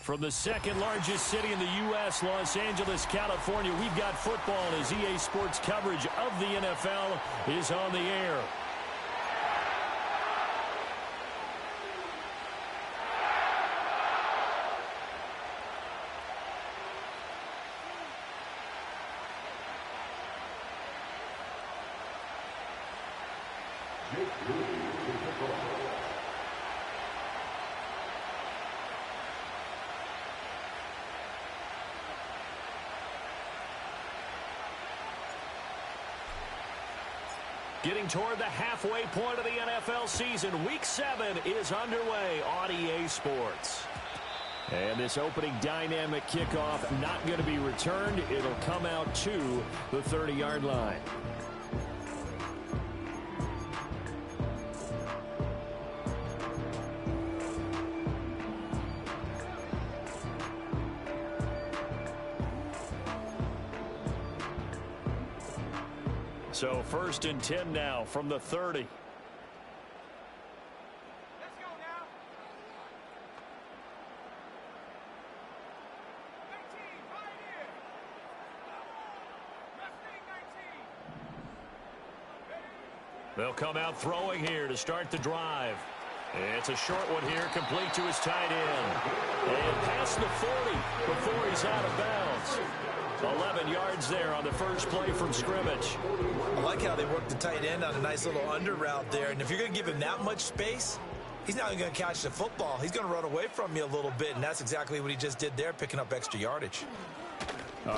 From the second largest city in the U.S., Los Angeles, California, we've got football as EA Sports coverage of the NFL is on the air. Getting toward the halfway point of the NFL season. Week 7 is underway on EA Sports. And this opening dynamic kickoff not going to be returned. It'll come out to the 30-yard line. So 1st and 10 now from the 30. Let's go now. 19, right here. Wrestling 19. They'll come out throwing here to start the drive. It's a short one here, complete to his tight end. And past the 40 before he's out of bounds. 11 yards there on the first play from scrimmage. I like how they work the tight end on a nice little under route there. And if you're going to give him that much space, he's not going to catch the football. He's going to run away from you a little bit, and that's exactly what he just did there, picking up extra yardage.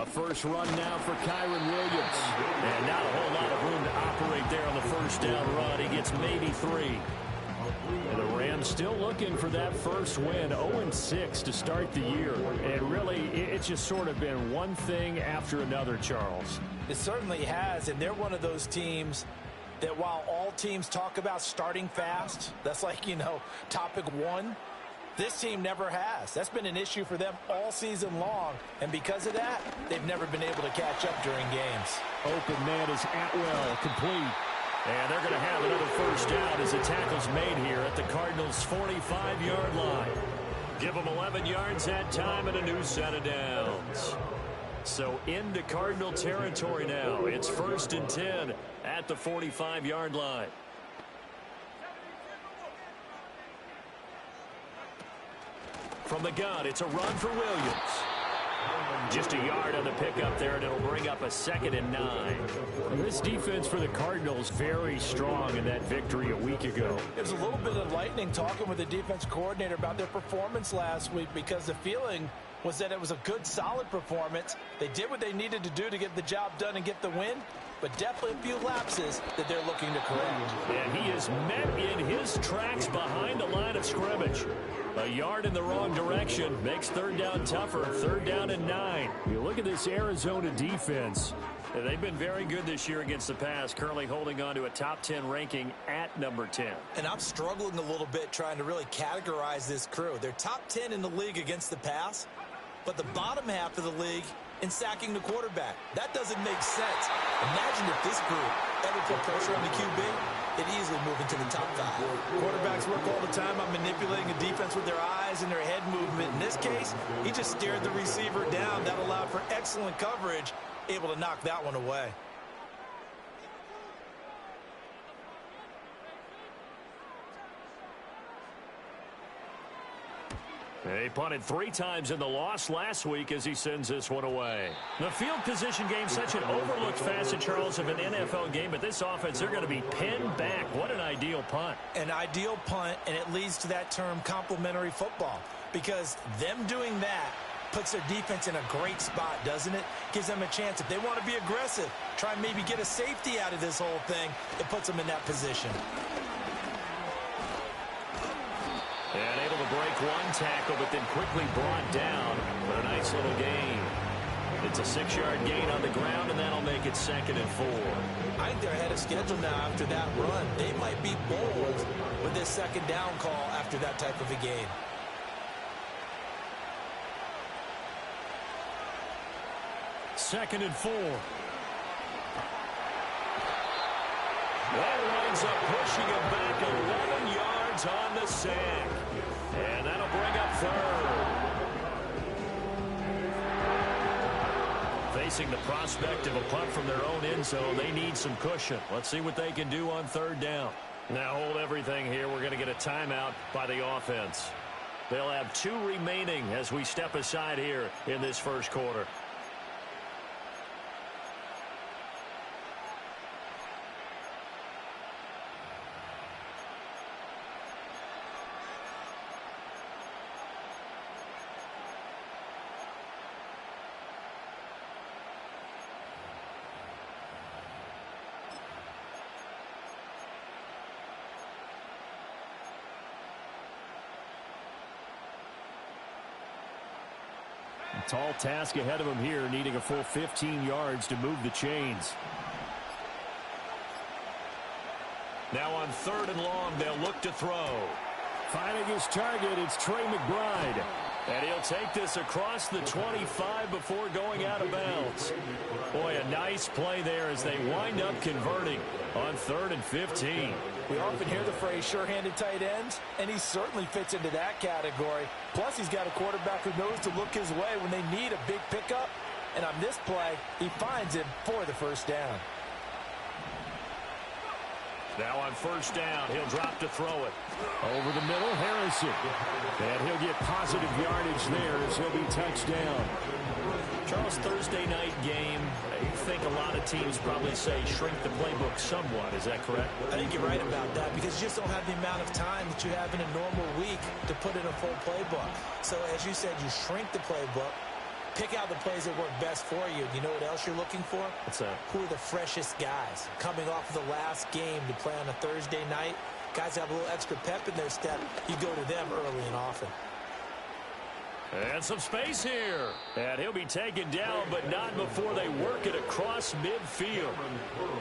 First run now for Kyron Williams. And not a whole lot of room to operate there on the first down run. He gets maybe 3. And the Rams still looking for that first win, 0-6 to start the year. And really, it's just sort of been one thing after another, Charles. It certainly has, and they're one of those teams that while all teams talk about starting fast, that's like, topic 1, this team never has. That's been an issue for them all season long, and because of that, they've never been able to catch up during games. Open man is Atwell, complete. And they're going to have another first down as the tackle's made here at the Cardinals' 45-yard line. Give them 11 yards that time and a new set of downs. So into Cardinal territory now. It's 1st and 10 at the 45-yard line. From the gun, it's a run for Williams. Just a yard on the pickup there, and it'll bring up a 2nd and 9. This defense for the Cardinals very strong in that victory a week ago. It was a little bit enlightening talking with the defense coordinator about their performance last week because the feeling was that it was a good, solid performance. They did what they needed to do to get the job done and get the win, but definitely a few lapses that they're looking to correct. And he is met in his tracks behind the line of scrimmage. A yard in the wrong direction makes 3rd down tougher. 3rd down and 9. You look at this Arizona defense. They've been very good this year against the pass, currently holding on to a top 10 ranking at number 10. And I'm struggling a little bit trying to really categorize this crew. They're top 10 in the league against the pass, but the bottom half of the league in sacking the quarterback. That doesn't make sense. Imagine if this group ever put pressure on the QB, they'd easily move into the top 5. Quarterbacks work all the time on manipulating a defense with their eyes and their head movement. In this case, he just stared the receiver down. That allowed for excellent coverage, able to knock that one away. He punted 3 times in the loss last week as he sends this one away. The field position game, such an overlooked facet, Charles, of an NFL game, but this offense, they're going to be pinned back. What an ideal punt. An ideal punt, and it leads to that term complementary football, because them doing that puts their defense in a great spot, doesn't it? Gives them a chance. If they want to be aggressive, try and maybe get a safety out of this whole thing, it puts them in that position. And able to break one tackle, but then quickly brought down. But a nice little gain. It's a 6-yard gain on the ground, and that'll make it 2nd and 4. I think they're ahead of schedule now after that run. They might be bold with this 2nd down call after that type of a game. Second and 4. That winds up pushing him back 11 yards on the sack. And that'll bring up 3rd. Facing the prospect of a punt from their own end zone, they need some cushion. Let's see what they can do on third down. Now hold everything here. We're going to get a timeout by the offense. They'll have 2 remaining as we step aside here in this first quarter. Tall task ahead of him here, needing a full 15 yards to move the chains. Now on third and long, they'll look to throw. Finding his target, it's Trey McBride. And he'll take this across the 25 before going out of bounds. Boy, a nice play there as they wind up converting on 3rd and 15. We often hear the phrase sure-handed tight ends, and he certainly fits into that category. Plus, he's got a quarterback who knows to look his way when they need a big pickup. And on this play, he finds him for the first down. Now on first down, he'll drop to throw it. Over the middle, Harrison. And he'll get positive yardage there as he'll be touched down. Charles, Thursday night game, I think a lot of teams probably say shrink the playbook somewhat. Is that correct? I think you're right about that because you just don't have the amount of time that you have in a normal week to put in a full playbook. So as you said, you shrink the playbook. Pick out the plays that work best for you. You know what else you're looking for? What's that? Who are the freshest guys? Coming off of the last game to play on a Thursday night, guys have a little extra pep in their step. You go to them early and often. And some space here. And he'll be taken down, but not before they work it across midfield.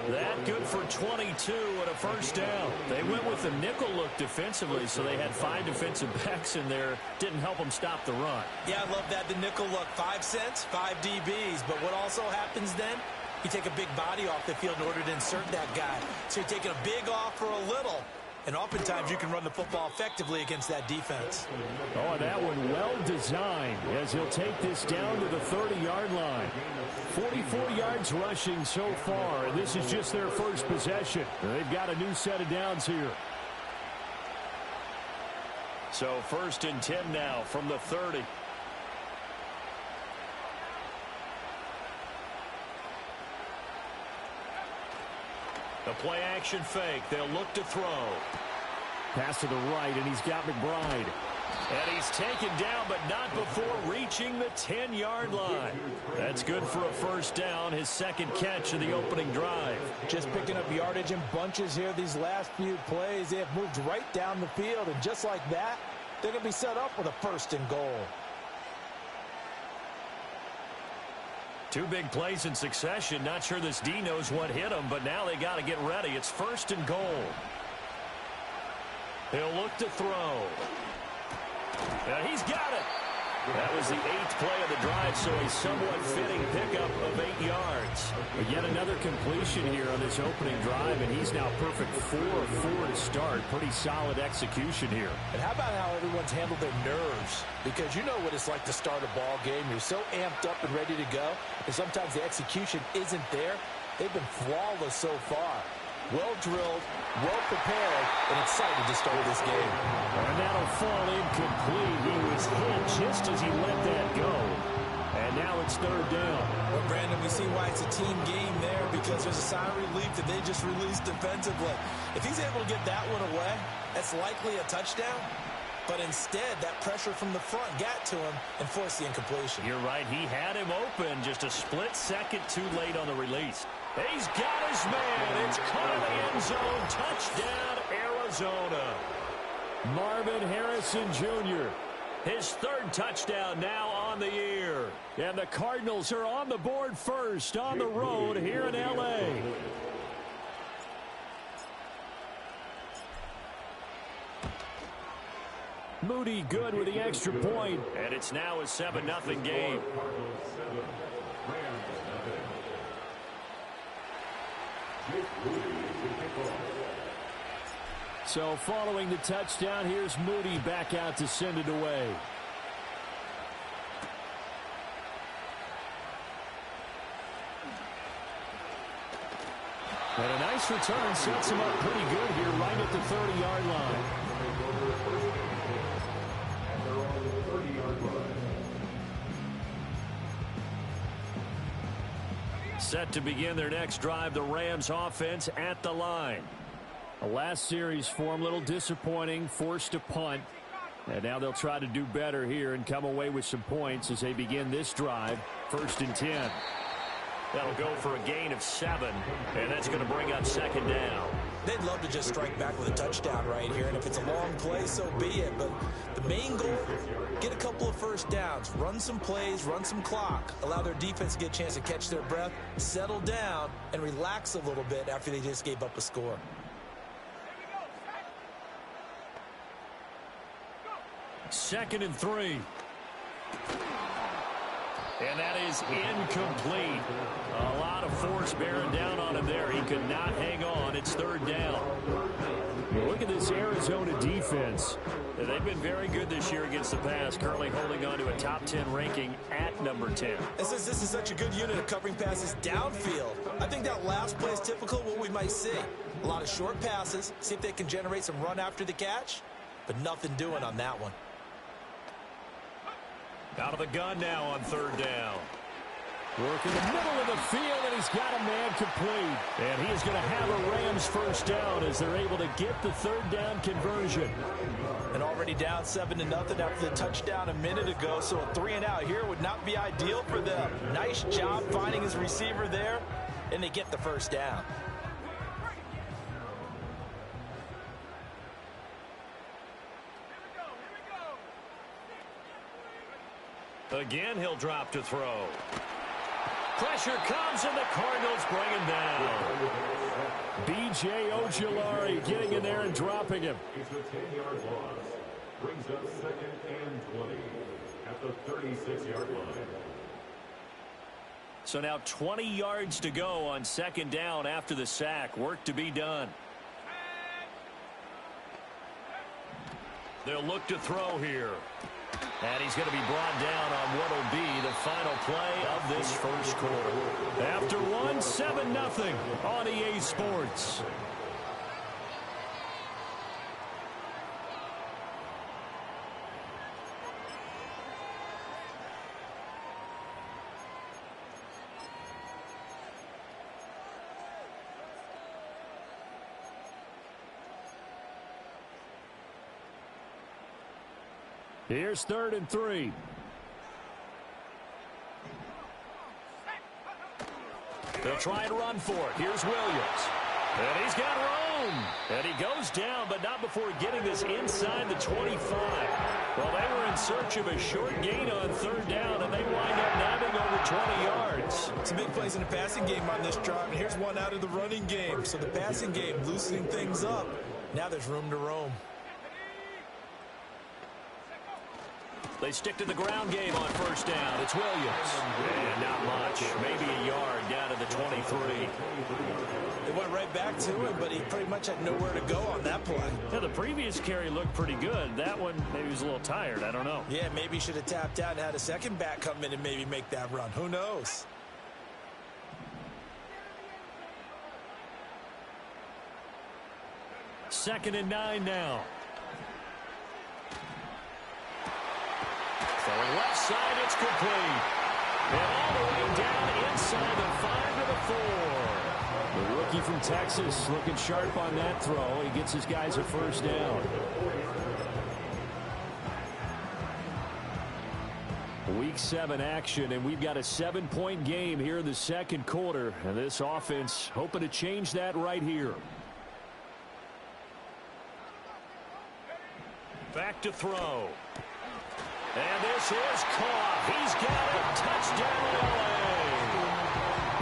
That good for 22 and a first down. They went with a nickel look defensively, so they had 5 defensive backs in there. Didn't help them stop the run. Yeah, I love that. The nickel look. 5 cents, 5 DBs. But what also happens then? You take a big body off the field in order to insert that guy. So you're taking a big off for a little. And oftentimes you can run the football effectively against that defense. Oh, that one well designed as he'll take this down to the 30-yard line. 44 yards rushing so far, and this is just their first possession. They've got a new set of downs here. So 1st and 10 now from the 30. The play-action fake. They'll look to throw. Pass to the right, and he's got McBride. And he's taken down, but not before reaching the 10-yard line. That's good for a first down, his second catch of the opening drive. Just picking up yardage in bunches here these last few plays. They have moved right down the field, and just like that, they're going to be set up with a 1st and goal. 2 big plays in succession. Not sure this D knows what hit him, but now they got to get ready. It's 1st and goal. He'll look to throw. And he's got it. That was the 8th play of the drive, so a somewhat fitting pickup of 8 yards. But yet another completion here on this opening drive, and he's now perfect 4 of 4 to start. Pretty solid execution here. And how about how everyone's handled their nerves? Because you know what it's like to start a ball game. You're so amped up and ready to go, and sometimes the execution isn't there. They've been flawless so far. Well drilled, well prepared, and excited to start this game. And that'll fall incomplete. He was hit just as he let that go. And now it's 3rd down. Well, Brandon, we see why it's a team game there because there's a sigh of relief that they just released defensively. If he's able to get that one away, that's likely a touchdown. But instead, that pressure from the front got to him and forced the incompletion. You're right. He had him open just a split second too late on the release. He's got his man. It's caught in the end zone. Touchdown, Arizona. Marvin Harrison Jr., his 3rd touchdown now on the year. And the Cardinals are on the board first on the road here in L.A. Moody good with the extra point. And it's now a 7-0 game. So following the touchdown, here's Moody back out to send it away. And a nice return sets him up pretty good here right at the 30-yard line. Set to begin their next drive, the Rams offense at the line. The last series for them, a little disappointing, forced to punt. And now they'll try to do better here and come away with some points as they begin this drive, 1st and 10. That'll go for a gain of 7, and that's going to bring up 2nd down. They'd love to just strike back with a touchdown right here, and if it's a long play, so be it. But the main goal, get a couple of first downs, run some plays, run some clock, allow their defense to get a chance to catch their breath, settle down, and relax a little bit after they just gave up a score. Second and 3. And that is incomplete. A lot of force bearing down on him there. He could not hang on. It's 3rd down. Look at this Arizona defense. They've been very good this year against the pass, currently holding on to a top 10 ranking at number 10. And since this is such a good unit of covering passes downfield, I think that last play is typical of what we might see. A lot of short passes, see if they can generate some run after the catch, but nothing doing on that one. Out of the gun now on 3rd down. Work in the middle of the field, and he's got a man complete. And he is going to have a Rams 1st down as they're able to get the 3rd down conversion. And already down 7-0 after the touchdown a minute ago, so a 3-and-out here would not be ideal for them. Nice job finding his receiver there, and they get the 1st down. Again, he'll drop to throw. Pressure comes, and the Cardinals bring him down. B.J. Ojulari getting in there and dropping him. It's a 10-yard loss. Brings up 2nd and 20 at the 36-yard line. So now 20 yards to go on 2nd down after the sack. Work to be done. They'll look to throw here. And he's going to be brought down on what will be the final play of this 1st quarter. After 7-0 on EA Sports. Here's 3rd and 3. They'll try and run for it. Here's Williams. And he's got room. And he goes down, but not before getting this inside the 25. Well, they were in search of a short gain on 3rd down, and they wind up nabbing over 20 yards. Some big plays in the passing game on this drive, and here's one out of the running game. So the passing game loosening things up. Now there's room to roam. They stick to the ground game on 1st down. It's Williams. And not much. Maybe a yard down to the 23. They went right back to him, but he pretty much had nowhere to go on that play. Yeah, the previous carry looked pretty good. That one, maybe he was a little tired. I don't know. Yeah, maybe he should have tapped out and had a second back come in and maybe make that run. Who knows? Second and 9 now. Throwing left side, it's complete. And all the way down inside the 5 to the 4. The rookie from Texas looking sharp on that throw. He gets his guys a 1st down. Week 7 action, and we've got a 7-point game here in the 2nd quarter. And this offense hoping to change that right here. Back to throw. And this is caught. He's got it. Touchdown, LA.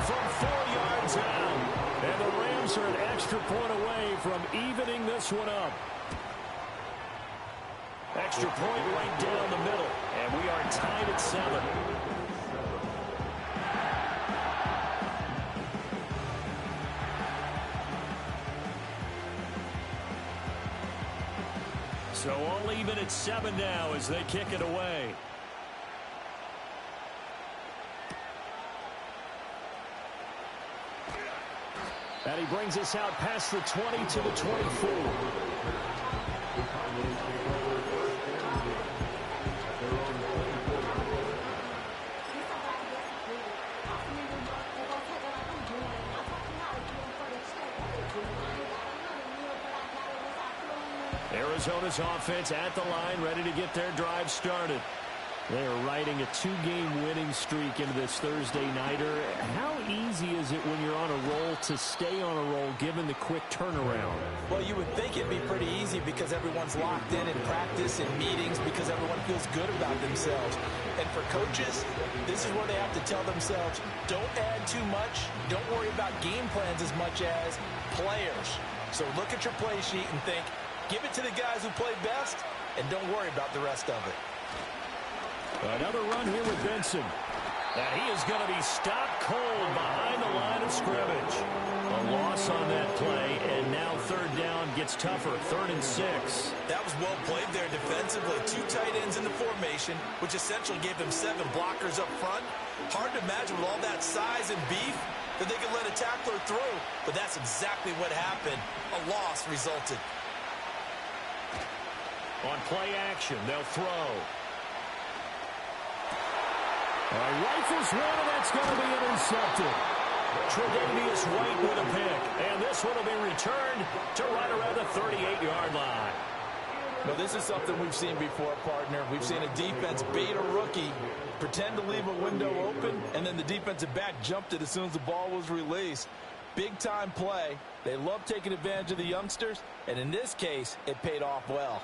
From 4 yards out. And the Rams are an extra point away from evening this one up. Extra point right down the middle. And we are tied at 7. So all even at 7 now as they kick it away. And he brings us out past the 20 to the 24. Arizona's offense at the line, ready to get their drive started. They are riding a 2-game winning streak into this Thursday nighter. How easy is it when you're on a roll to stay on a roll given the quick turnaround? Well, you would think it'd be pretty easy because everyone's locked in practice and meetings because everyone feels good about themselves. And for coaches, this is where they have to tell themselves, don't add too much. Don't worry about game plans as much as players. So look at your play sheet and think, give it to the guys who play best, and don't worry about the rest of it. Another run here with Benson. And he is going to be stopped cold behind the line of scrimmage. A loss on that play, and now third down gets tougher. 3rd and 6. That was well played there defensively. 2 tight ends in the formation, which essentially gave them 7 blockers up front. Hard to imagine with all that size and beef that they could let a tackler through, but that's exactly what happened. A loss resulted. On play action, they'll throw. Rifles one, and that's going to be intercepted. Tre'Davious White with a pick, and this one will be returned to right around the 38-yard line. Well, this is something we've seen before, partner. We've seen a defense bait a rookie, pretend to leave a window open, and then the defensive back jumped it as soon as the ball was released. Big-time play. They love taking advantage of the youngsters, and in this case, it paid off well.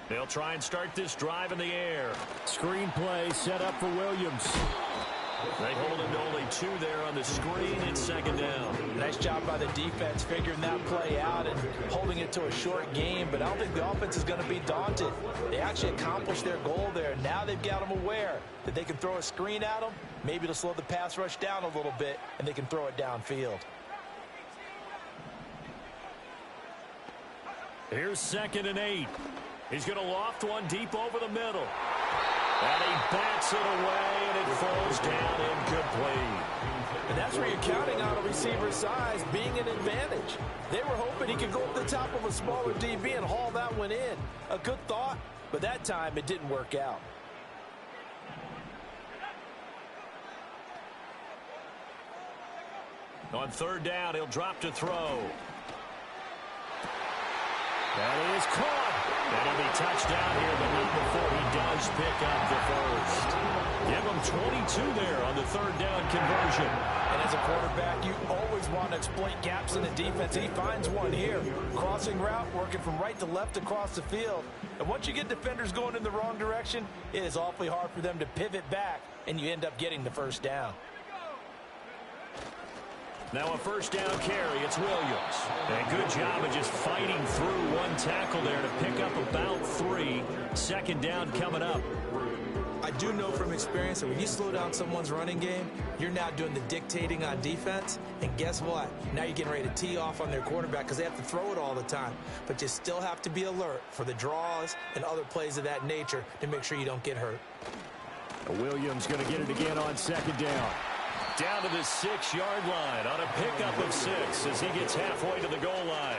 They'll try and start this drive in the air. Screen play set up for Williams. They hold him to only 2 there on the screen. It's 2nd down. Nice job by the defense figuring that play out and holding it to a short game, but I don't think the offense is going to be daunted. They actually accomplished their goal there. Now they've got them aware that they can throw a screen at them, maybe to slow the pass rush down a little bit, and they can throw it downfield. Here's 2nd and 8. He's going to loft one deep over the middle. And he bats it away, and it falls down incomplete. And that's where you're counting on a receiver's size being an advantage. They were hoping he could go up the top of a smaller DB and haul that one in. A good thought, but that time it didn't work out. On 3rd down, he'll drop to throw. That is caught. And he'll be touched down here, but not before he does pick up the first. Give him 22 there on the 3rd down conversion. And as a quarterback, you always want to exploit gaps in the defense. He finds one here. Crossing route, working from right to left across the field. And once you get defenders going in the wrong direction, it is awfully hard for them to pivot back, and you end up getting the first down. Now a 1st down carry. It's Williams. And good job of just fighting through one tackle there to pick up about 3. 2nd down coming up. I do know from experience that when you slow down someone's running game, you're now doing the dictating on defense. And guess what? Now you're getting ready to tee off on their quarterback because they have to throw it all the time. But you still have to be alert for the draws and other plays of that nature to make sure you don't get hurt. Williams going to get it again on 2nd down. Down to the 6-yard line on a pickup of 6 as he gets halfway to the goal line.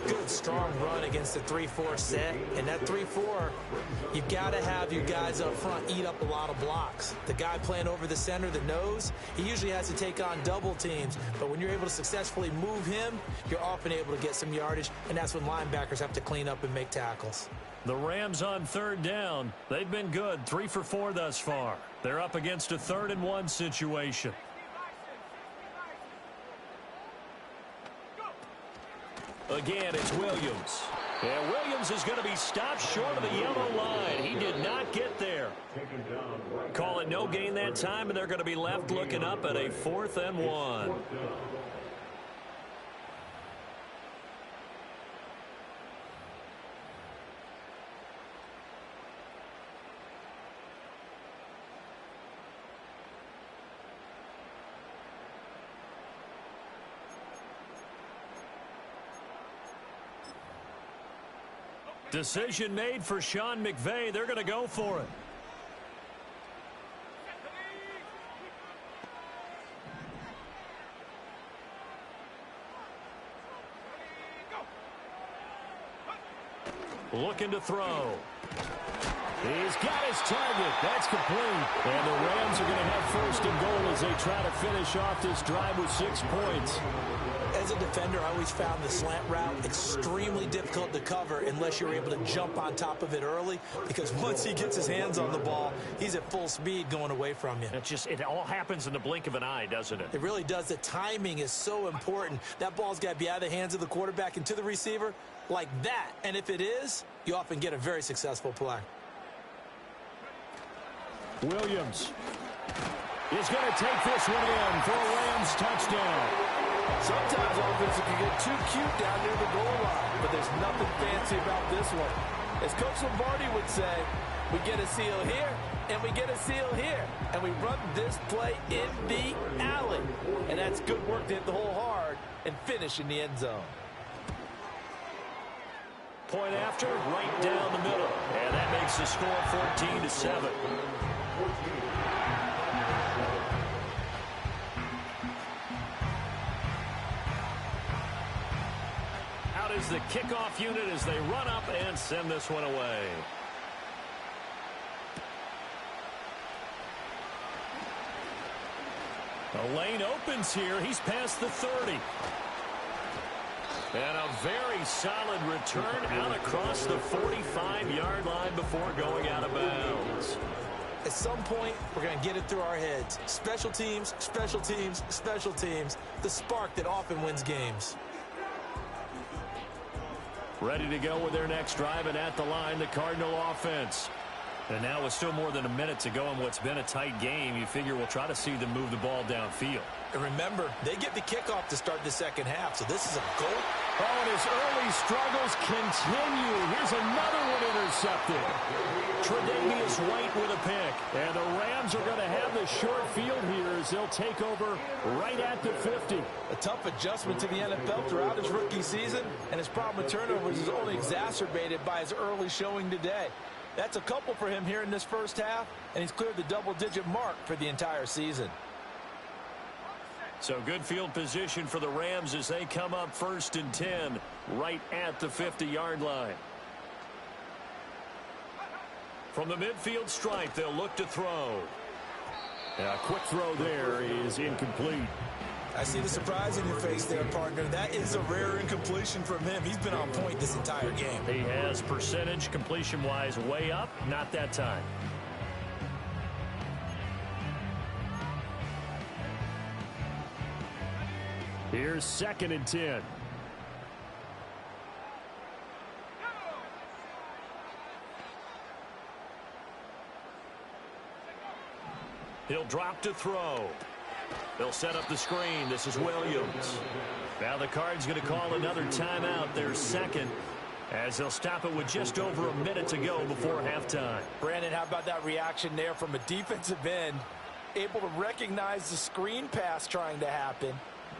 Good, strong run against the 3-4 set. And that 3-4, you've got to have your guys up front eat up a lot of blocks. The guy playing over the center, the nose, he usually has to take on double teams. But when you're able to successfully move him, you're often able to get some yardage, and that's when linebackers have to clean up and make tackles. The Rams on 3rd down. They've been good, 3 for 4 thus far. They're up against a 3rd and 1 situation. Again, it's Williams. And Williams is going to be stopped short of the yellow line. He did not get there. Call it no gain that time, and they're going to be left looking up at a 4th and 1. Decision made for Sean McVay. They're going to go for it. Looking to throw. He's got his target. That's complete. And the Rams are going to have first and goal as they try to finish off this drive with 6 points. As a defender, I always found the slant route extremely difficult to cover unless you're able to jump on top of it early, because once he gets his hands on the ball, he's at full speed going away from you. It all happens in the blink of an eye, doesn't it? It really does. The timing is so important. That ball's got to be out of the hands of the quarterback and to the receiver like that. And if it is, you often get a very successful play. Williams is going to take this one in for a Rams touchdown. Sometimes offense can get too cute down near the goal line, but there's nothing fancy about this one. As Coach Lombardi would say, we get a seal here, and we get a seal here, and we run this play in the alley. And that's good work to hit the hole hard and finish in the end zone. Point after, right down the middle. And that makes the score 14-7. Out is the kickoff unit as they run up and send this one away. The lane opens here. He's past the 30. And a very solid return out across the 45-yard line before going out of bounds. At some point, we're going to get it through our heads. Special teams, special teams, special teams. The spark that often wins games. Ready to go with their next drive, and at the line, the Cardinal offense. And now with still more than a minute to go in what's been a tight game, you figure we'll try to see them move the ball downfield. And remember, they get the kickoff to start the second half, so this is a goal. Oh, and his early struggles continue. Here's another one intercepted. Tre'Davious White with a pick. And the Rams are going to have the short field here as they'll take over right at the 50. A tough adjustment to the NFL throughout his rookie season, and his problem with turnovers is only exacerbated by his early showing today. That's a couple for him here in this first half, and he's cleared the double-digit mark for the entire season. So good field position for the Rams as they come up 1st and 10 right at the 50-yard line. From the midfield stripe, they'll look to throw. And a quick throw there is incomplete. I see the surprise in your face there, partner. That is a rare incompletion from him. He's been on point this entire game. He has percentage completion-wise way up, not that time. Here's 2nd and 10. He'll drop to throw. They'll set up the screen. This is Williams. Now the Cards going to call another timeout. Their second, as they'll stop it with just over a minute to go before halftime. Brandon, how about that reaction there from a defensive end? Able to recognize the screen pass trying to happen,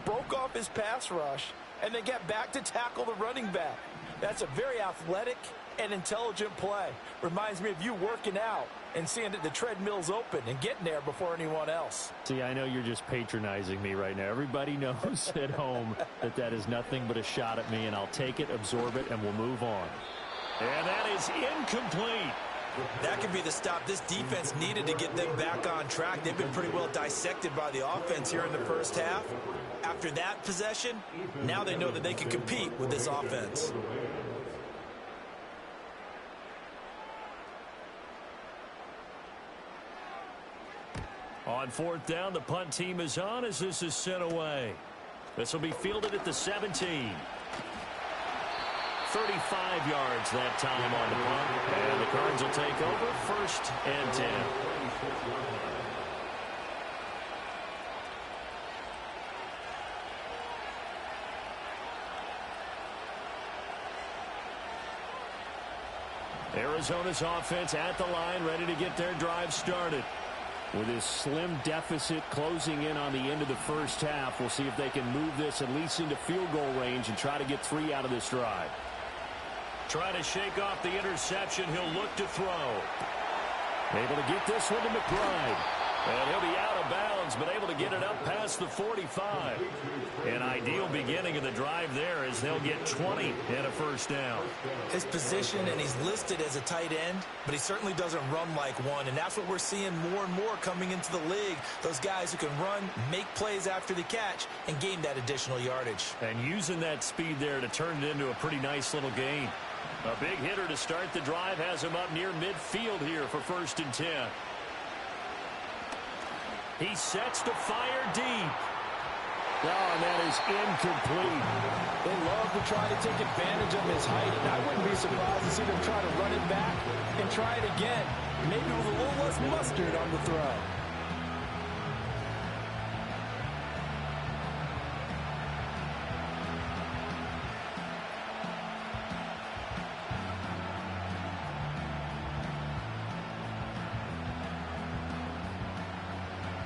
broke off his pass rush, and then get back to tackle the running back. That's a very athletic and intelligent play. Reminds me of you working out and seeing that the treadmill's open and getting there before anyone else. See, I know you're just patronizing me right now. Everybody knows at home that that is nothing but a shot at me, and I'll take it, absorb it, and we'll move on. And that is incomplete. That could be the stop this defense needed to get them back on track. They've been pretty well dissected by the offense here in the first half. After that possession, now they know that they can compete with this offense. On 4th down, the punt team is on as this is sent away. This will be fielded at the 17. 35 yards that time on the punt. And the Cards will take over 1st and 10. Arizona's offense at the line, ready to get their drive started. With his slim deficit closing in on the end of the first half, we'll see if they can move this at least into field goal range and try to get 3 out of this drive. Trying to shake off the interception. He'll look to throw. Able to get this one to McBride. And he'll be out of bounds, but able to get it up past the 45. An ideal beginning of the drive there as they'll get 20 and a first down. His position, and he's listed as a tight end, but he certainly doesn't run like one, and that's what we're seeing more and more coming into the league. Those guys who can run, make plays after the catch, and gain that additional yardage. And using that speed there to turn it into a pretty nice little gain. A big hitter to start the drive has him up near midfield here for 1st and 10. He sets to fire deep. Oh, and that is incomplete. They love to try to take advantage of his height, and I wouldn't be surprised to see them try to run it back and try it again, maybe with a little less mustard on the throw.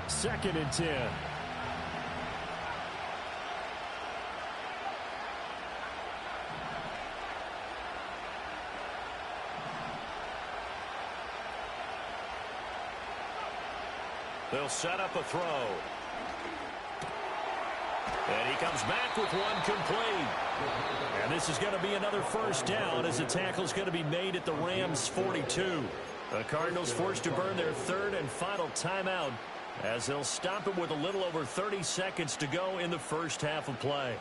Second and 10. They'll set up a throw. And he comes back with one complete. And this is going to be another first down as the tackle's going to be made at the Rams' 42. The Cardinals forced to burn their 3rd and final timeout as they'll stop it with a little over 30 seconds to go in the first half of play.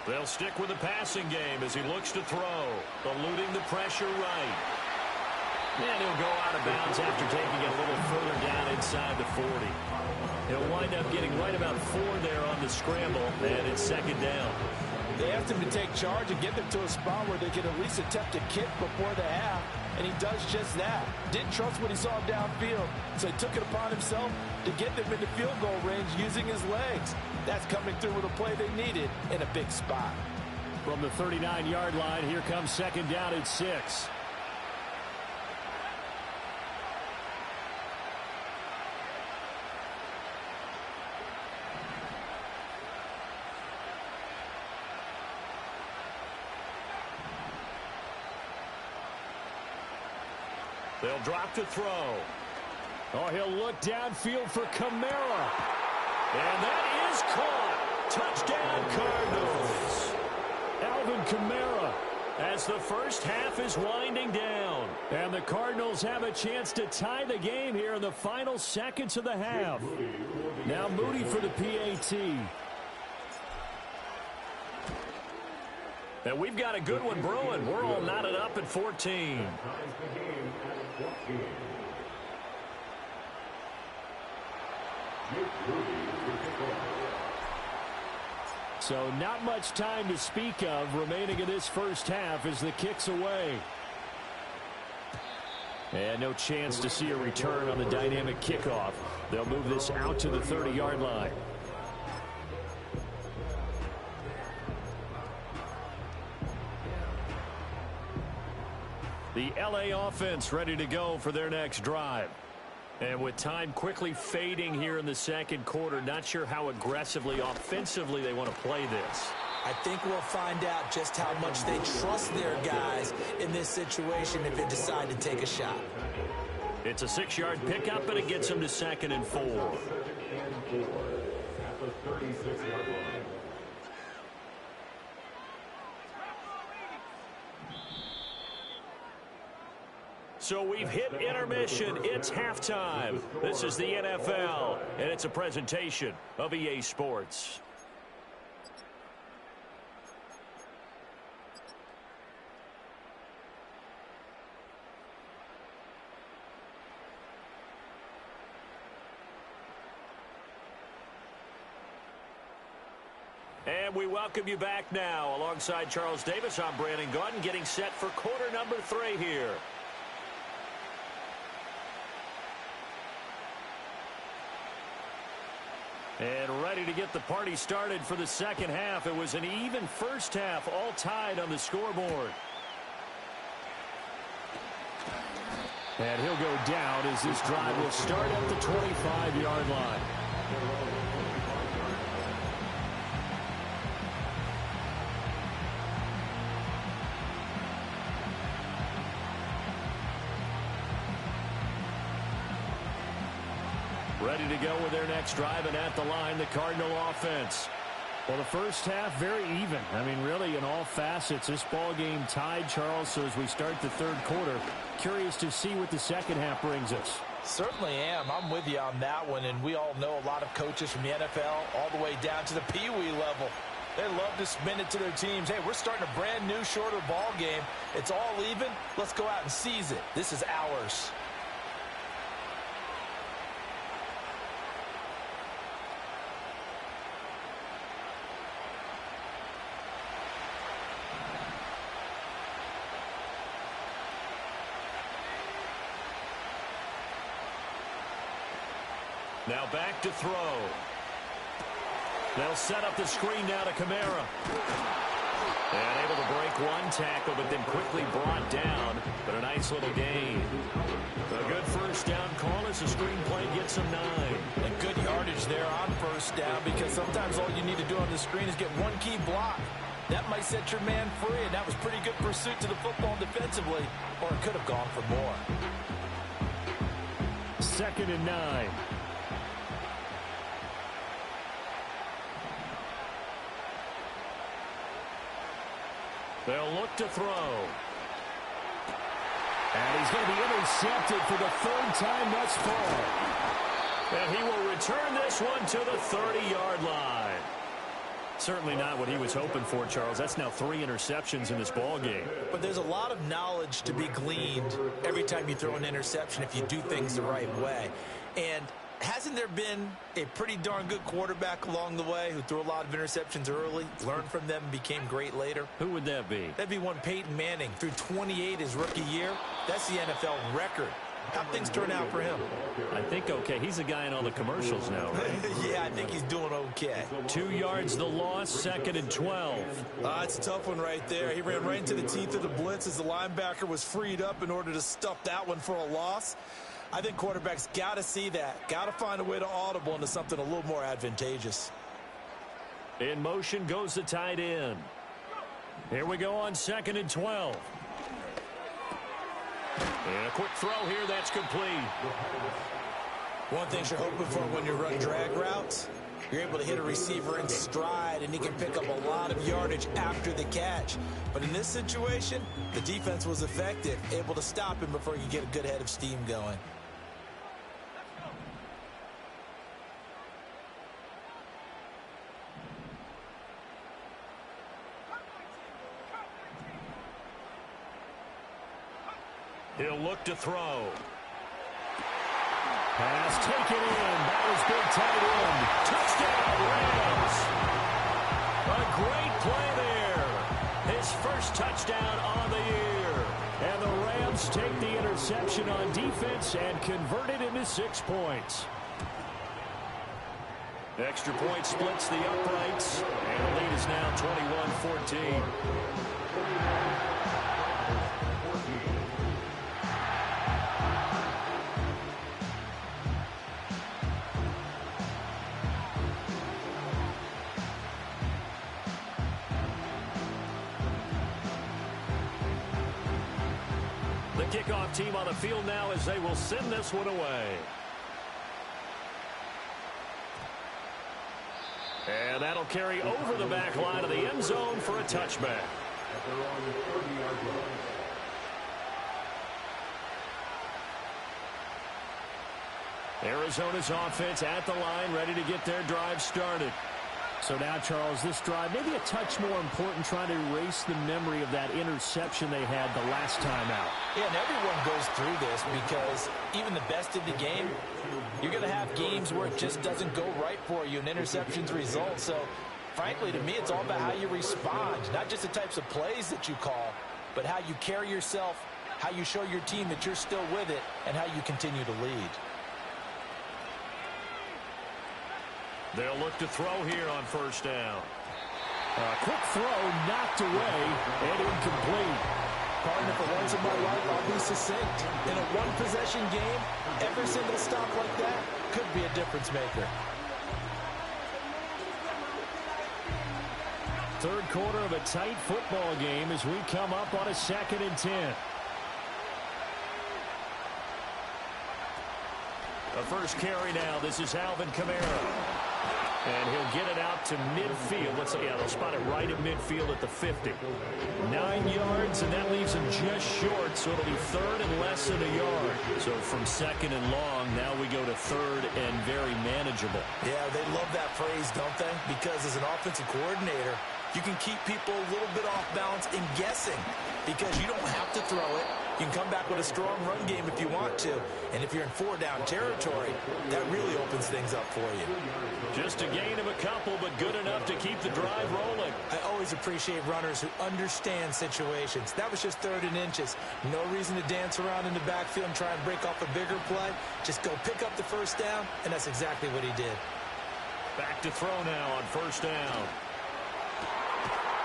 They'll stick with the passing game as he looks to throw, eluding the pressure right. And he'll go out of bounds after taking it a little further down inside the 40. He'll wind up getting right about 4 there on the scramble, and it's 2nd down. They asked him to take charge and get them to a spot where they could at least attempt a kick before the half, and he does just that. Didn't trust what he saw downfield, so he took it upon himself to get them into field goal range using his legs. That's coming through with a play they needed in a big spot. From the 39-yard line, here comes 2nd down at 6. They'll drop to throw. Oh, he'll look downfield for Kamara. And that is caught. Touchdown, Cardinals. Alvin Kamara as the first half is winding down. And the Cardinals have a chance to tie the game here in the final seconds of the half. Now Moody for the PAT. And we've got a good one brewing. We're all knotted up at 14. So not much time to speak of remaining in this first half as the kick's away. And no chance to see a return on the dynamic kickoff. They'll move this out to the 30-yard line. The LA offense ready to go for their next drive. And with time quickly fading here in the second quarter, not sure how aggressively, offensively they want to play this. I think we'll find out just how much they trust their guys in this situation if they decide to take a shot. It's a 6-yard pickup, and it gets them to 2nd and 4. At the 36-yard line. So we've hit intermission. It's halftime. This is the NFL, and it's a presentation of EA Sports. And we welcome you back now. Alongside Charles Davis, I'm Brandon Gaudin, getting set for quarter number 3 here. And ready to get the party started for the second half. It was an even first half, all tied on the scoreboard. And he'll go down as this drive will start at the 25-yard line. Ready to go with their next drive, and at the line, the Cardinal offense. Well, the first half, very even. I mean, really, in all facets, this ball game tied, Charles. So as we start the third quarter, curious to see what the second half brings us. Certainly am. I'm with you on that one, and we all know a lot of coaches from the NFL all the way down to the Pee Wee level. They love to spin it to their teams. Hey, we're starting a brand new, shorter ball game. It's all even. Let's go out and seize it. This is ours. Now back to throw. They'll set up the screen now to Kamara. And able to break one tackle, but then quickly brought down. But a nice little gain. A good first down call as the screen play gets him 9. And good yardage there on first down, because sometimes all you need to do on the screen is get one key block. That might set your man free, and that was pretty good pursuit to the football defensively, or it could have gone for more. 2nd and 9. They'll look to throw. And he's going to be intercepted for the 3rd time thus far. And he will return this one to the 30-yard line. Certainly not what he was hoping for, Charles. That's now 3 interceptions in this ball game. But there's a lot of knowledge to be gleaned every time you throw an interception if you do things the right way. And hasn't there been a pretty darn good quarterback along the way who threw a lot of interceptions early, learned from them, and became great later? Who would that be? That'd be one Peyton Manning. Threw 28 his rookie year. That's the NFL record. How'd things turn out for him? I think okay. He's the guy in all the commercials now, right? Yeah, I think he's doing okay. 2 yards the loss, 2nd and 12. It's a tough one right there. He ran right into the teeth of the blitz as the linebacker was freed up in order to stuff that one for a loss. I think quarterbacks got to see that. Got to find a way to audible into something a little more advantageous. In motion goes the tight end. Here we go on 2nd and 12. And a quick throw here, that's complete. One thing you're hoping for when you run drag routes, you're able to hit a receiver in stride, and he can pick up a lot of yardage after the catch. But in this situation, the defense was effective, able to stop him before he could get a good head of steam going. He'll look to throw. Pass taken in. That was big tight end. Touchdown, Rams. A great play there. His first touchdown on the year. And the Rams take the interception on defense and convert it into 6 points. Extra point splits the uprights. And the lead is now 21-14. Kickoff team on the field now as they will send this one away. And that'll carry over the back line of the end zone for a touchback. Arizona's offense at the line, ready to get their drive started. So now, Charles, this drive maybe a touch more important, trying to erase the memory of that interception they had the last time out. Yeah, and everyone goes through this because even the best in the game, you're going to have games where it just doesn't go right for you and interceptions result. So, frankly, to me, it's all about how you respond, not just the types of plays that you call, but how you carry yourself, how you show your team that you're still with it, and how you continue to lead. They'll look to throw here on first down. A quick throw knocked away and incomplete. Partner, for once in my life, I'll be succinct. In a one-possession game, every single stop like that could be a difference maker. Third quarter of a tight football game as we come up on a 2nd and 10. The first carry now. This is Alvin Kamara. And he'll get it out to midfield. They'll spot it right at midfield at the 50. 9 yards, and that leaves him just short, so it'll be third and less than a yard. So from second and long, now we go to third and very manageable. Yeah, they love that phrase, don't they? Because as an offensive coordinator, you can keep people a little bit off balance and guessing because you don't have to throw it. You can come back with a strong run game if you want to. And if you're in 4-down territory, that really opens things up for you. Just a gain of a couple, but good enough to keep the drive rolling. I always appreciate runners who understand situations. That was just 3rd and inches. No reason to dance around in the backfield and try and break off a bigger play. Just go pick up the first down, and that's exactly what he did. Back to throw now on first down.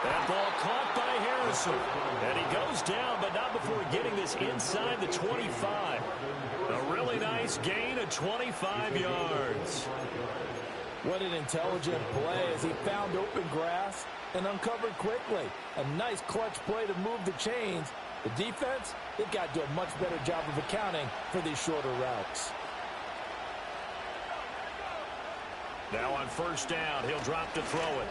That ball caught by Harrison. And he goes down, but not before getting this inside the 25. A really nice gain of 25 yards. What an intelligent play as he found open grass and uncovered quickly. A nice clutch play to move the chains. The defense, they've got to do a much better job of accounting for these shorter routes. Now on first down, he'll drop to throw it.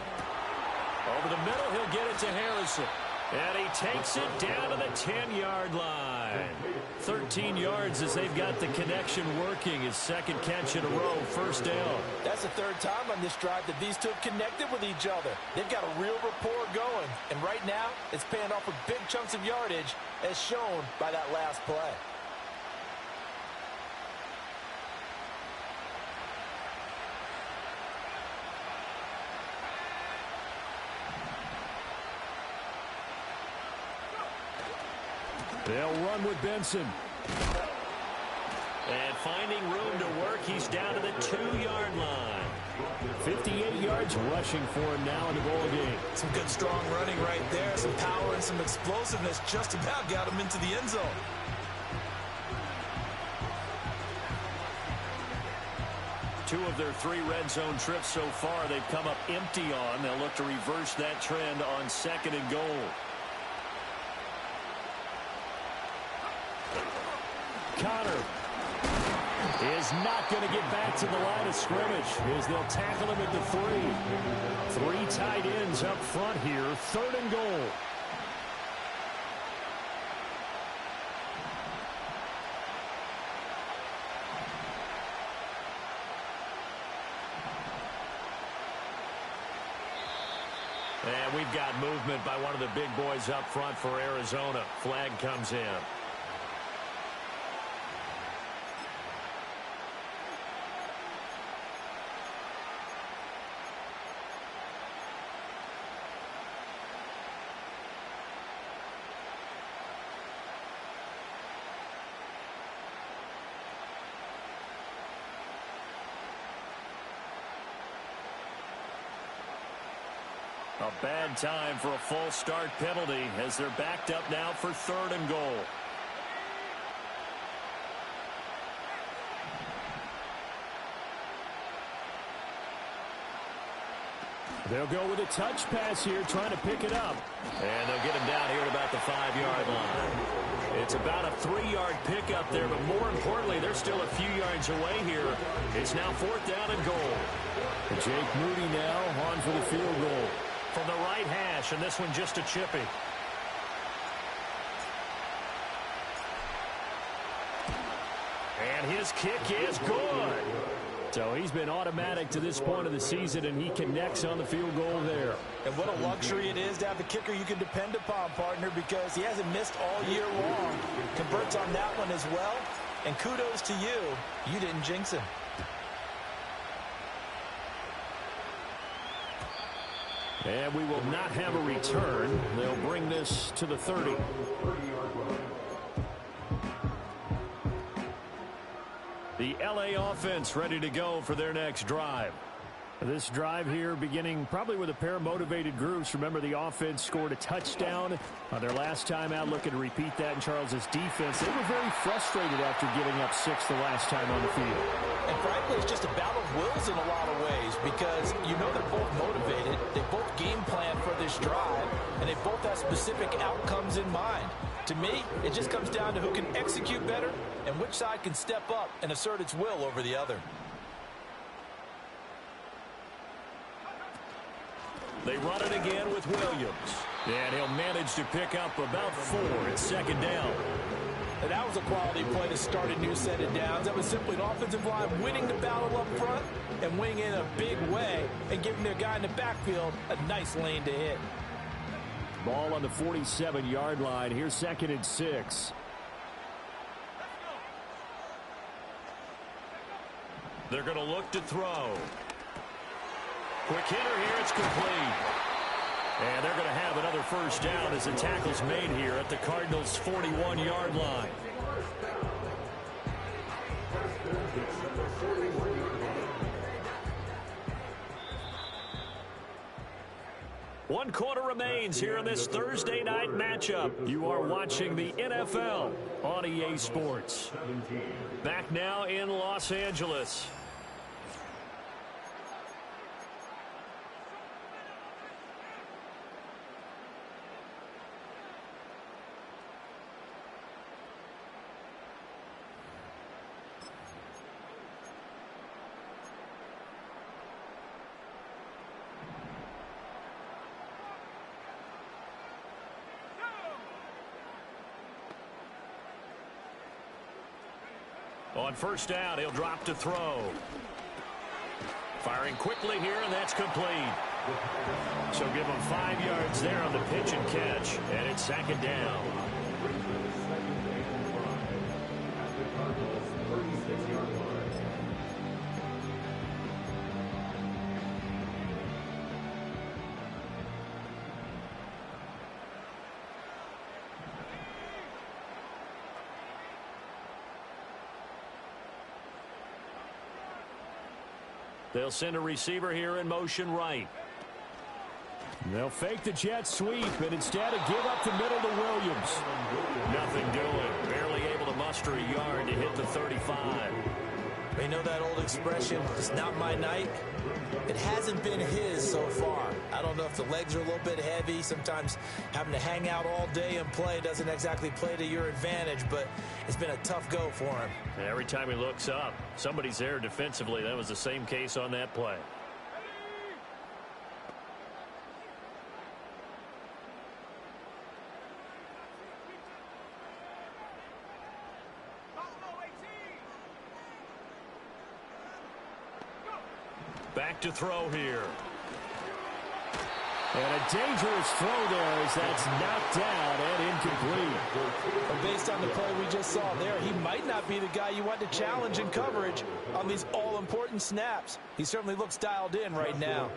Over the middle, he'll get it to Harrison. And he takes it down to the 10-yard line. 13 yards as they've got the connection working. His second catch in a row, first down. That's the 3rd time on this drive that these two have connected with each other. They've got a real rapport going. And right now, it's paying off with big chunks of yardage as shown by that last play. They'll run with Benson. And finding room to work, he's down to the 2-yard line. 58 yards rushing for him now in the ball game. Some good strong running right there. Some power and some explosiveness just about got him into the end zone. Two of their 3 red zone trips so far they've come up empty on. They'll look to reverse that trend on 2nd and goal. Connor is not going to get back to the line of scrimmage as they'll tackle him at the 3. 3 tight ends up front here, 3rd and goal. And we've got movement by one of the big boys up front for Arizona. Flag comes in. A bad time for a false start penalty as they're backed up now for 3rd and goal. They'll go with a touch pass here, trying to pick it up. And they'll get him down here at about the 5-yard line. It's about a 3-yard pickup there, but more importantly, they're still a few yards away here. It's now 4th down and goal. Jake Moody now on for the field goal. From the right hash, and this one just a chippy. And his kick is good. So he's been automatic to this point of the season, and he connects on the field goal there. And what a luxury it is to have a kicker you can depend upon, partner, because he hasn't missed all year long. Converts on that one as well. And kudos to you. You didn't jinx him. And we will not have a return. They'll bring this to the 30. The LA offense ready to go for their next drive. This drive here beginning probably with a pair of motivated groups. Remember, the offense scored a touchdown on their last time out. Looking to repeat that in Charles's defense. They were very frustrated after giving up 6 the last time on the field. And frankly, it's just a battle of wills in a lot of ways because you know they're both motivated. They both game plan for this this drive, and they both have specific outcomes in mind. To me, it just comes down to who can execute better and which side can step up and assert its will over the other. They run it again with Williams. And he'll manage to pick up about 4 at second down. And that was a quality play to start a new set of downs. That was simply an offensive line winning the battle up front and winning in a big way and giving their guy in the backfield a nice lane to hit. Ball on the 47-yard line. Here's 2nd and 6. They're going to look to throw. Quick hitter here. It's complete. And they're going to have another first down as the tackle's made here at the Cardinals' 41-yard line. One quarter remains here in this Thursday night matchup. You are watching the NFL on EA Sports. Back now in Los Angeles. On first down, he'll drop to throw. Firing quickly here, and that's complete. So give him 5 yards there on the pitch and catch, and it's 2nd down. They'll send a receiver here in motion right. They'll fake the jet sweep and instead give up the middle to Williams. Nothing doing. Barely able to muster a yard to hit the 35. You know that old expression, it's not my night? It hasn't been his so far. I don't know if the legs are a little bit heavy. Sometimes having to hang out all day and play doesn't exactly play to your advantage, but it's been a tough go for him. Every time he looks up, somebody's there defensively. That was the same case on that play. Back to throw here. And a dangerous throw there as that's knocked down and incomplete. But based on the play we just saw there, he might not be the guy you want to challenge in coverage on these all-important snaps. He certainly looks dialed in right now.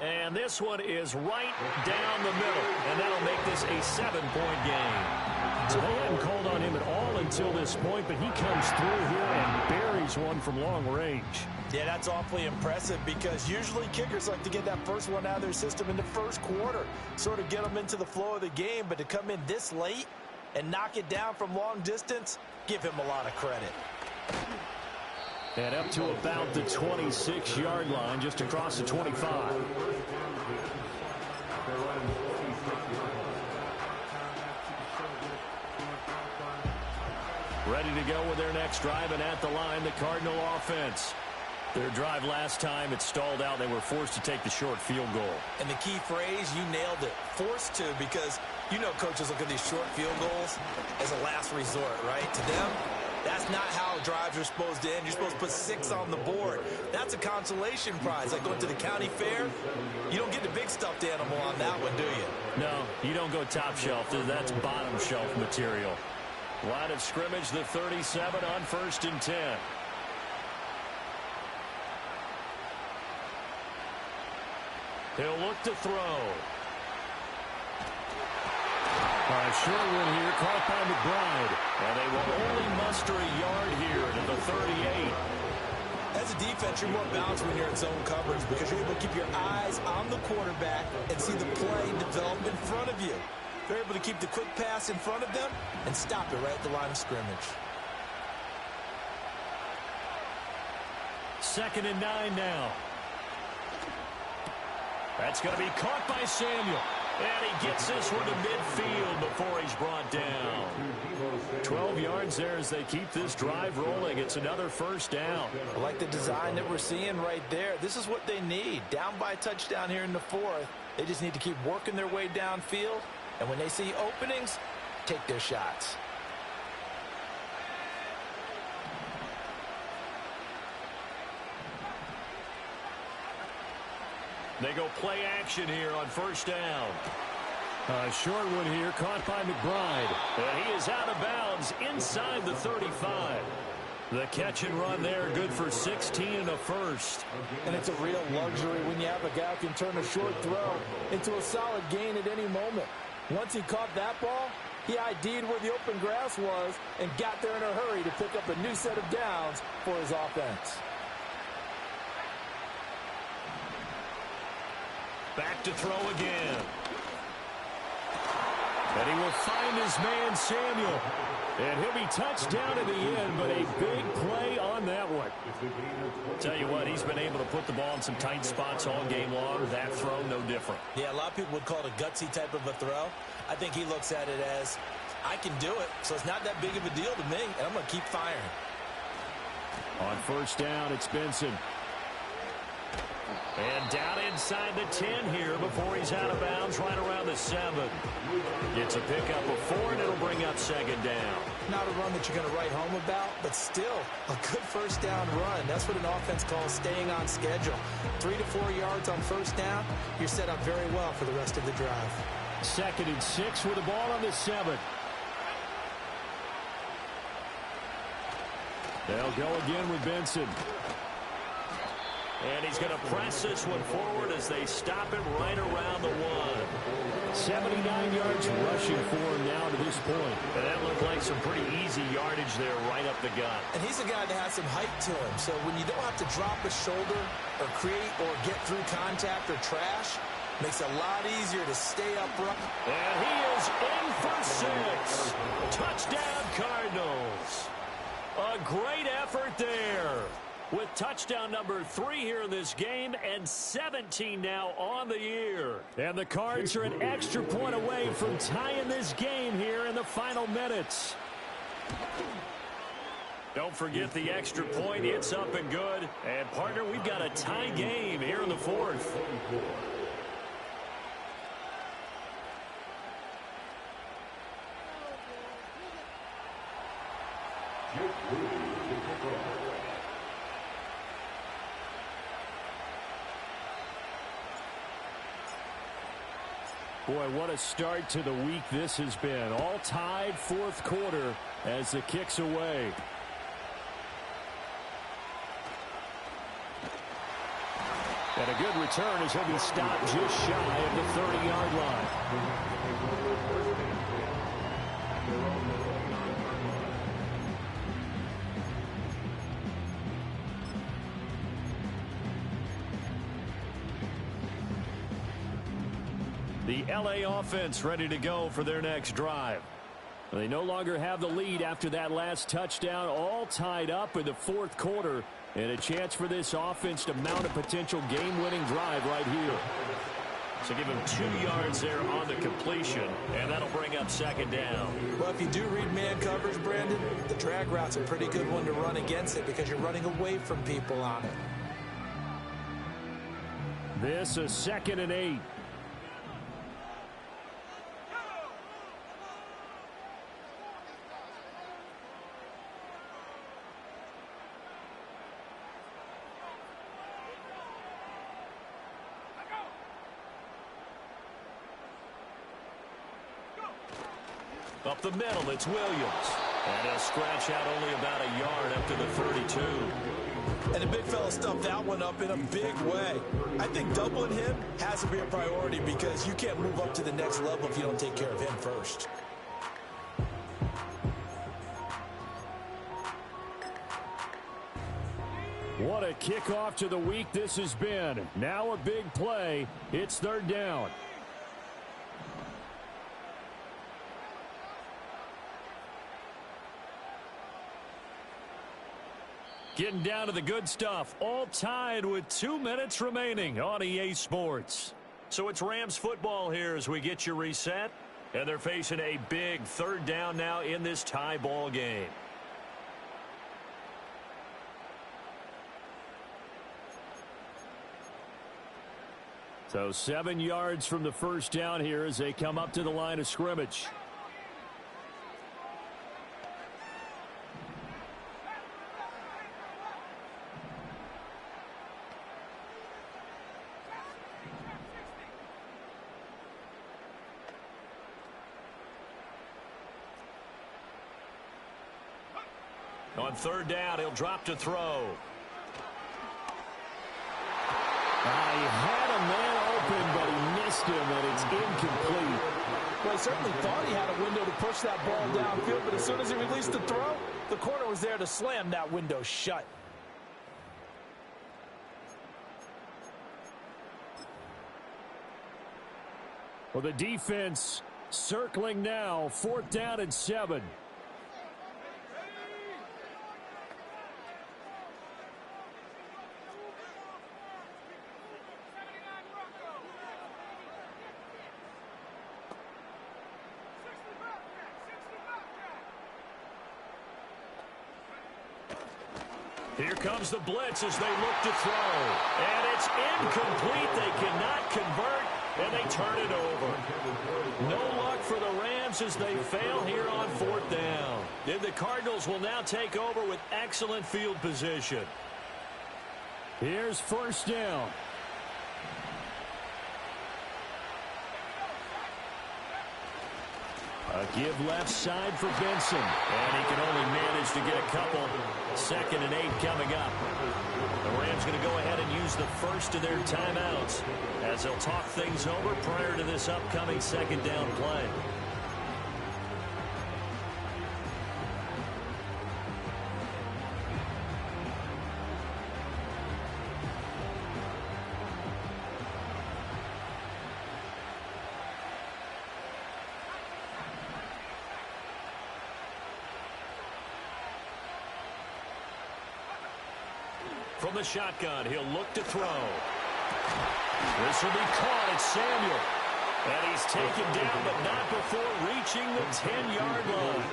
And this one is right down the middle, and that'll make this a 7-point game. So they hadn't called on him at all until this point, but he comes through here and buries one from long range. Yeah, that's awfully impressive because usually kickers like to get that first one out of their system in the first quarter, sort of get them into the flow of the game, but to come in this late and knock it down from long distance, give him a lot of credit. And up to about the 26-yard line, just across the 25. Ready to go with their next drive, and at the line, the Cardinal offense. Their drive last time, it stalled out. They were forced to take the short field goal. And the key phrase, you nailed it, forced to, because you know coaches look at these short field goals as a last resort, right? To them, that's not how drives are supposed to end. You're supposed to put 6 on the board. That's a consolation prize. Like going to the county fair, you don't get the big stuffed animal on that one, do you? No, you don't go top shelf. That's bottom shelf material. Line of scrimmage, the 37 on 1st and 10. He'll look to throw. Short one here, caught by McBride. And they will only muster a yard here to the 38. As a defense, you're more balanced when you're in zone coverage because you're able to keep your eyes on the quarterback and see the play develop in front of you. They're able to keep the quick pass in front of them and stop it right at the line of scrimmage. 2nd and 9 now. That's going to be caught by Samuel. And he gets this one to midfield before he's brought down. 12 yards there as they keep this drive rolling. It's another first down. I like the design that we're seeing right there. This is what they need. Down by a touchdown here in the 4th. They just need to keep working their way downfield. And when they see openings, take their shots. They go play action here on first down. A short one here, caught by McBride. And he is out of bounds inside the 35. The catch and run there, good for 16 and a first. And it's a real luxury when you have a guy who can turn a short throw into a solid gain at any moment. Once he caught that ball, he ID'd where the open grass was and got there in a hurry to pick up a new set of downs for his offense. Back to throw again. And he will find his man, Samuel. And he'll be touched down in the end, but a big play on that one. Tell you what, he's been able to put the ball in some tight spots all game long. That throw, no different. Yeah, a lot of people would call it a gutsy type of a throw. I think he looks at it as, I can do it, so it's not that big of a deal to me, and I'm going to keep firing. On first down, it's Benson. And down inside the 10 here before he's out of bounds, right around the 7. It's a pickup of 4, and it'll bring up 2nd down. Not a run that you're going to write home about, but still a good first down run. That's what an offense calls staying on schedule. 3 to 4 yards on first down, you're set up very well for the rest of the drive. 2nd and 6 with the ball on the 7. They'll go again with Benson. And he's going to press this one forward as they stop him right around the 1. 79 yards rushing for him now to this point. And that looked like some pretty easy yardage there right up the gut. And he's a guy that has some height to him, so when you don't have to drop a shoulder or create or get through contact or trash, makes it a lot easier to stay upright. And he is in for 6. Touchdown, Cardinals. A great effort there. With touchdown number 3 here in this game and 17 now on the year. And the Cards are an extra point away from tying this game here in the final minutes. Don't forget the extra point. It's up and good. And, partner, we've got a tie game here in the 4th. Boy, what a start to the week this has been. All tied 4th quarter as the kick's away. And a good return as he'll be stopped just shy of the 30-yard line. The LA offense ready to go for their next drive. They no longer have the lead after that last touchdown, all tied up in the 4th quarter, and a chance for this offense to mount a potential game-winning drive right here. So give him 2 yards there on the completion, and that'll bring up 2nd down. Well, if you do read man coverage, Brandon, the drag route's a pretty good one to run against it because you're running away from people on it. This is 2nd and 8. Up the middle, it's Williams. And he'll scratch out only about a yard up to the 32. And the big fella stuffed that one up in a big way. I think doubling him has to be a priority because you can't move up to the next level if you don't take care of him first. What a kickoff to the week this has been. Now a big play. It's 3rd down. Getting down to the good stuff. All tied with 2 minutes remaining on EA Sports. So it's Rams football here as we get you reset. And they're facing a big third down now in this tie ball game. So 7 yards from the first down here as they come up to the line of scrimmage. On third down, he'll drop to throw. He had a man open, but he missed him, and it's incomplete. Well, he certainly thought he had a window to push that ball downfield, but as soon as he released the throw, the corner was there to slam that window shut. Well, the defense circling now, 4th down and 7. Here comes the blitz as they look to throw. And it's incomplete. They cannot convert, and they turn it over. No luck for the Rams as they fail here on 4th down. And the Cardinals will now take over with excellent field position. Here's 1st down. A give left side for Benson. And he can only manage to get a couple. 2nd and 8 coming up. The Rams going to go ahead and use the first of their timeouts as they'll talk things over prior to this upcoming 2nd down play. From the shotgun, he'll look to throw. This will be caught. It's Samuel. And he's taken down, but not before reaching the 10-yard line.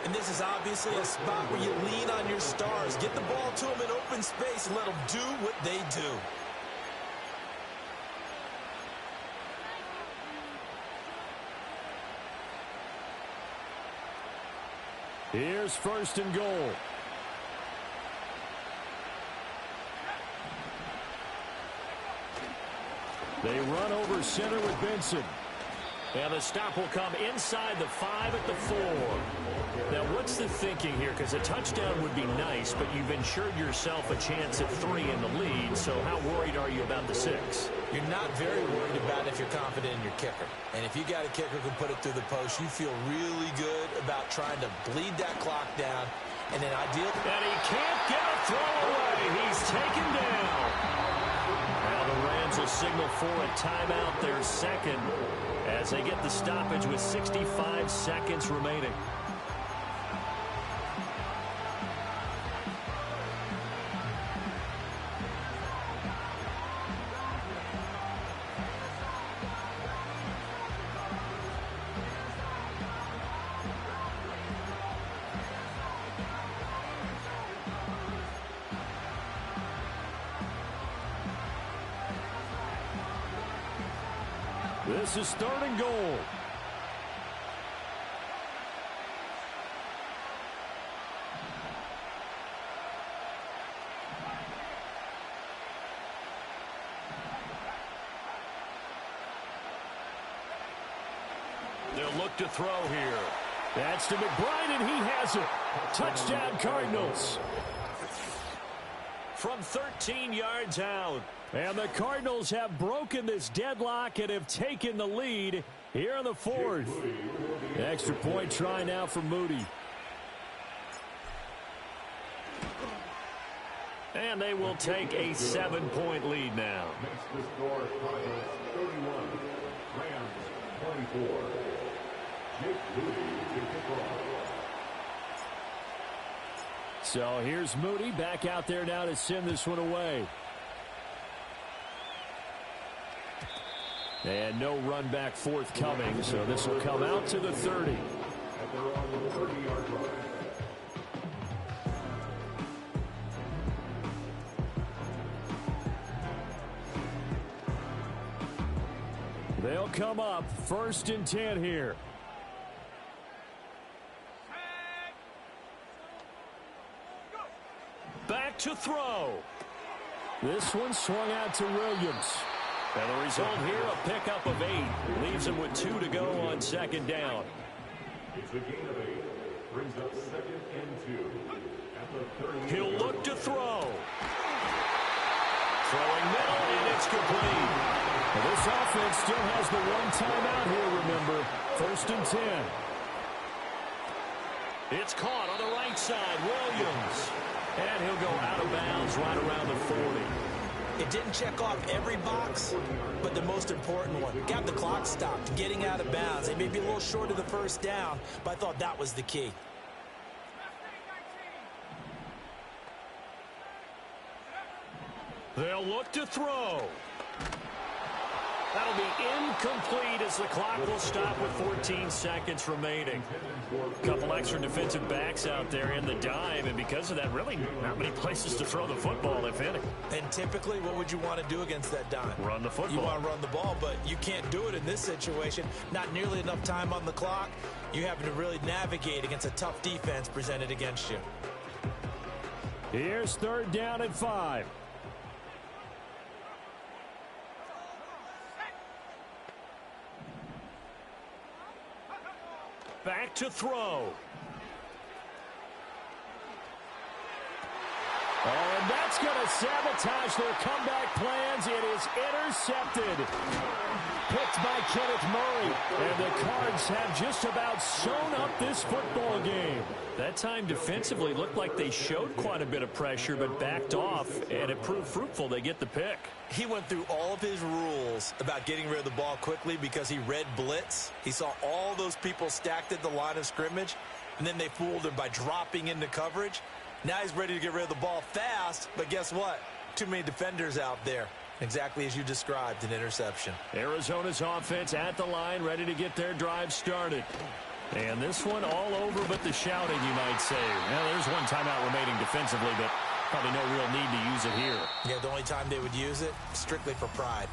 And this is obviously a spot where you lean on your stars. Get the ball to them in open space and let them do what they do. Here's 1st and goal. They run over center with Benson. And the stop will come inside the 5 at the 4. Now, what's the thinking here? Because a touchdown would be nice, but you've ensured yourself a chance at 3 in the lead. So how worried are you about the 6? You're not very worried about it if you're confident in your kicker. And if you got a kicker who can put it through the post, you feel really good about trying to bleed that clock down. And then ideally... And he can't get a throw away. He's taken down. Now the Rams will signal for a timeout, their 2nd, as they get the stoppage with 65 seconds remaining. This is 3rd and goal. They'll look to throw here. That's to McBride, and he has it. Touchdown, Cardinals. From 13 yards out. And the Cardinals have broken this deadlock and have taken the lead here in the 4th. Extra point try now for Moody. And they will take a 7-point lead now. Makes the score Cardinals 31, Rams 24. Jake Moody to kick off. So here's Moody back out there now to send this one away. And no run back forthcoming, so this will come out to the 30. At their own 30-yard line. They'll come up 1st and 10 here. Back to throw. This one swung out to Williams. And the result here, a pickup of 8. Leaves him with 2 to go on 2nd down. It's a gain of 8. Brings up 2nd and 2. At the 30. He'll look to throw. Throwing middle, and it's complete. Well, this offense still has the one timeout here, remember. 1st and 10. It's caught on the right side. Williams. And he'll go out of bounds right around the 40. It didn't check off every box, but the most important one. Got the clock stopped, getting out of bounds. They may be a little short of the 1st down, but I thought that was the key. They'll look to throw. That'll be incomplete as the clock will stop with 14 seconds remaining. A couple extra defensive backs out there in the dime, and because of that, really not many places to throw the football, if any. And typically, what would you want to do against that dime? Run the football. You want to run the ball, but you can't do it in this situation. Not nearly enough time on the clock. You having to really navigate against a tough defense presented against you. Here's 3rd down and 5. Back to throw. Oh, and that's going to sabotage their comeback plans. It is intercepted. Picked by Kenneth Murray. And the Cards have just about sewn up this football game. That time defensively looked like they showed quite a bit of pressure but backed off, and it proved fruitful. They get the pick. He went through all of his rules about getting rid of the ball quickly because he read blitz. He saw all those people stacked at the line of scrimmage, and then they fooled him by dropping into coverage. Now he's ready to get rid of the ball fast, but guess what? Too many defenders out there. Exactly as you described, an interception. Arizona's offense at the line, ready to get their drive started. And this one all over but the shouting, you might say. Well, there's one timeout remaining defensively, but probably no real need to use it here. Yeah, the only time they would use it, strictly for pride.